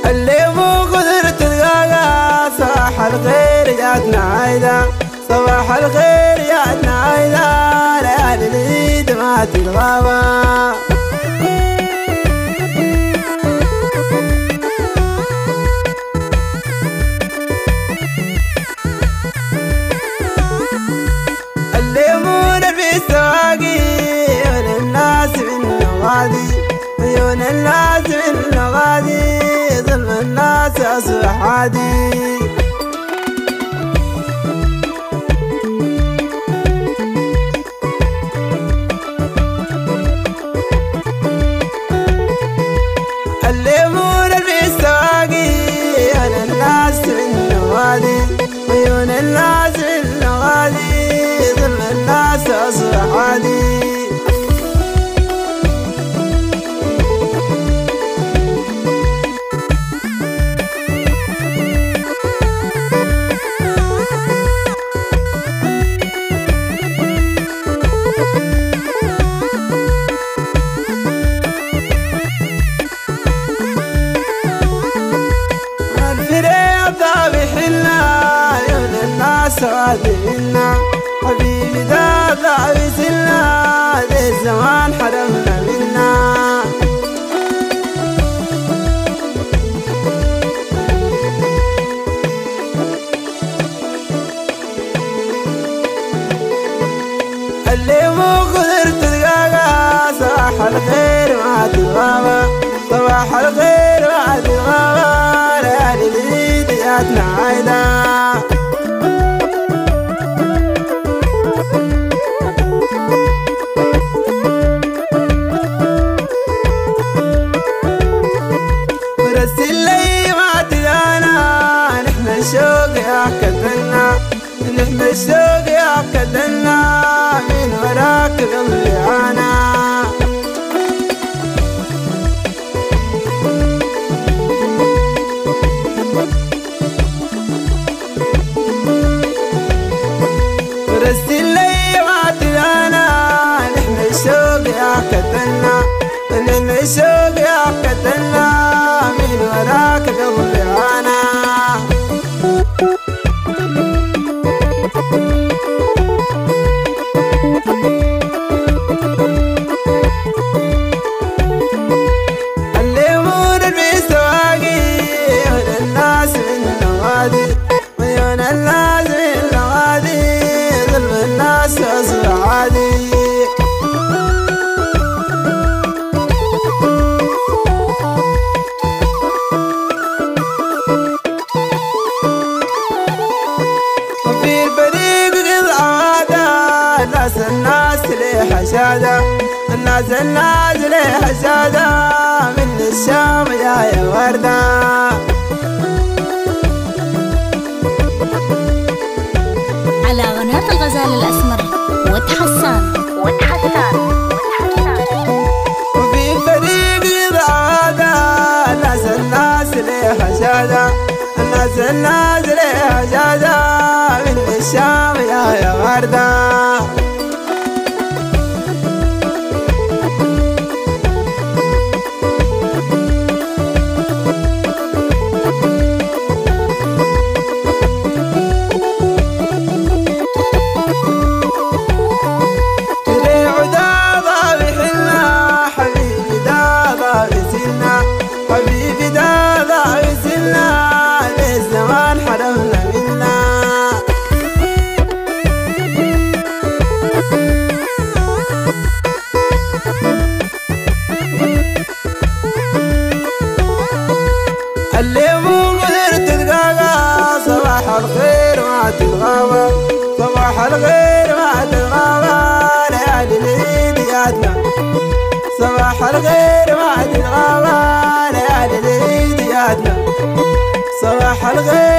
اللي مو قدرت تلقاها صباح الخير جاتنا عايدة صباح الخير جاتنا عايدة ليالي العيد ما تتغابى الليمون البيساقي عيون الناس منه غادي عيون الناس منه غادي ظلم الناس أصبح عادي الليمون البيساقي عيون الناس منه غادي عيون الناس منه غادي ظلم الناس أصبح عادي سوادنا حبيبي ذا ضاوي سلنا ذي الزمان حرمنا منا اللي مو قدرت تلقاها صباح الخير ما تتغابى صباح الخير ما تتغابى ليالي العيد جاتنا عايدة الشوق يا كدنا نحن الشوق يا كدنا من وراك قلبي انا ورسل لي ما تدانا نحن الشوق يا كدنا نحن الشوق يا كدنا من وراك قلبي انا الليمون البيساقي عيون الناس منه غادي عيون الناس منه غادي ظلم الناس أصبح عادي وفي الفريق قطعة الناس ليه حشادة الناس ليه حشادة من الشام جاية وردة على قناة الغزال الأسمر وتحسان وفي الفريق إذاعة الناس ليه حشادة الناس ليه حشادة من الشام جاية وردة حبيبي دا ضاوي سلنا للزمان حرمنا منا اللي مو قدرت تلقاها صباح الخير ما تتغابى صباح الخير ما تتغابى ليالي العيد جاتنا صباح الخير ما تتغابى ليالي العيد جاتنا صباح الخير